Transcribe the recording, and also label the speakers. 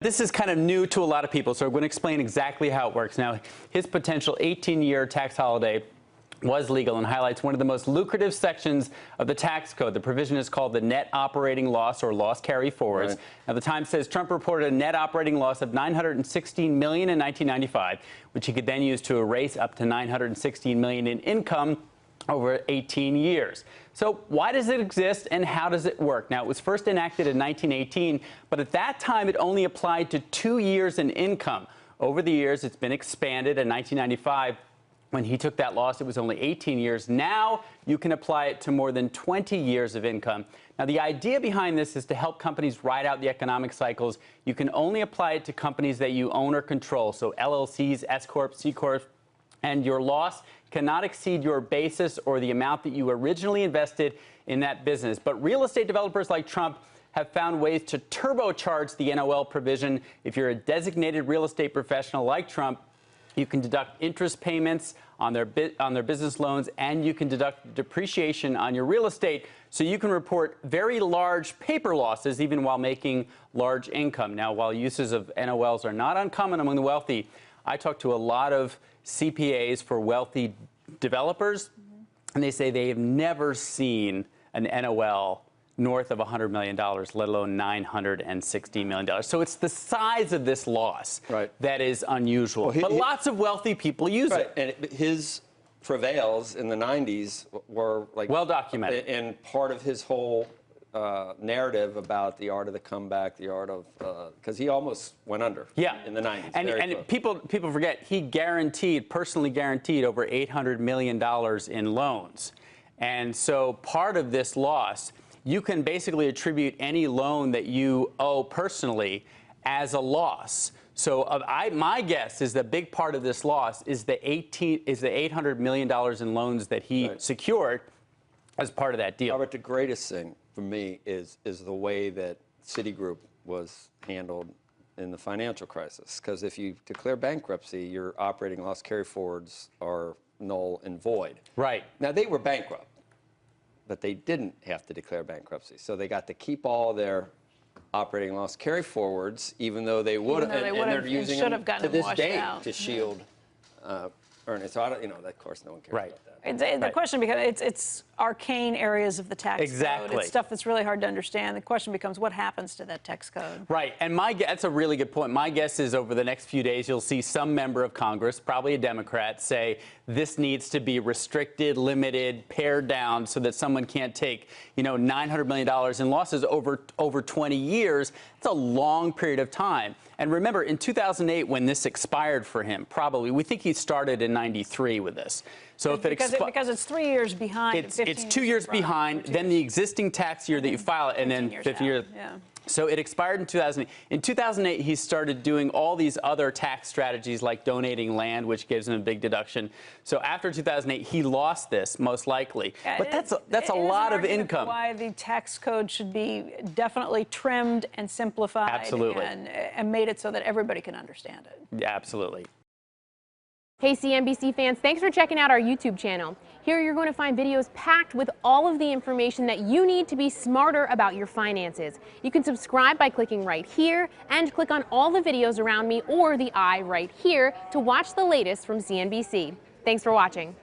Speaker 1: This is kind of new to a lot of people, so I'm going to explain exactly how it works. Now, his potential 18-year tax holiday was legal and highlights one of the most lucrative sections of the tax code. The provision is called the net operating loss or loss carry forwards. Right. Now, the Times says Trump reported a net operating loss of $916 million in 1995, which he could then use to erase up to $916 million in income over 18 years. So why does it exist and how does it work? Now, it was first enacted in 1918, but at that time it only applied to 2 years in income. Over the years, it's been expanded. In 1995, when he took that loss, it was only 18 years. Now you can apply it to more than 20 years of income. Now, the idea behind this is to help companies ride out the economic cycles. You can only apply it to companies that you own or control, so LLCs, S-Corp, C-Corp, and your loss cannot exceed your basis or the amount that you originally invested in that business. But real estate developers like Trump have found ways to turbocharge the NOL provision. If you're a designated real estate professional like Trump, you can deduct interest payments on their business loans, and you can deduct depreciation on your real estate, so you can report very large paper losses even while making large income. Now, while uses of NOLs are not uncommon among the wealthy, I talked to a lot of CPAs for wealthy developers, and they say they have never seen an NOL north of $100 million, let alone $960 million. So it's the size of this loss that is unusual. Well, but lots of wealthy people use it.
Speaker 2: And his travails in the 90s were like
Speaker 1: well documented.
Speaker 2: And part of his whole narrative about the art of the comeback, the art of, because he almost went under in the 90s.
Speaker 1: And people forget, he personally guaranteed over $800 million in loans. And so part of this loss, you can basically attribute any loan that you owe personally as a loss. So my guess is the big part of this loss is the $800 million in loans that he secured as part of that deal.
Speaker 2: Robert, the greatest thing for me is the way that Citigroup was handled in the financial crisis. Because if you declare bankruptcy, your operating loss carryforwards are null and void.
Speaker 1: Right.
Speaker 2: Now, they were bankrupt, but they didn't have to declare bankruptcy. So they got to keep all their operating loss carryforwards, even though they would have, and they're using them to this day to shield earnings. So, of course, no one cares about that.
Speaker 3: The question becomes, it's arcane areas of the tax code. It's stuff that's really hard to understand. The question becomes, what happens to that tax code?
Speaker 1: Right. And that's a really good point. My guess is over the next few days, you'll see some member of Congress, probably a Democrat, say this needs to be restricted, limited, pared down so that someone can't take, $900 million in losses over 20 years. It's a long period of time. And remember, in 2008, when this expired for him, we think he started in 93 with this. So if
Speaker 3: because it's 3 years behind.
Speaker 1: It's 2 years behind, then the existing tax year that you file, and then 50 years.
Speaker 3: Yeah.
Speaker 1: So it expired in 2008. In 2008, he started doing all these other tax strategies like donating land, which gives him a big deduction. So after 2008, he lost this, most likely. But that's a lot of income.
Speaker 3: Why the tax code should be definitely trimmed and simplified.
Speaker 1: Absolutely.
Speaker 3: And made it so that everybody can understand it.
Speaker 1: Yeah, absolutely.
Speaker 4: Hey CNBC fans, thanks for checking out our YouTube channel. Here you're going to find videos packed with all of the information that you need to be smarter about your finances. You can subscribe by clicking right here and click on all the videos around me or the I right here to watch the latest from CNBC. Thanks for watching.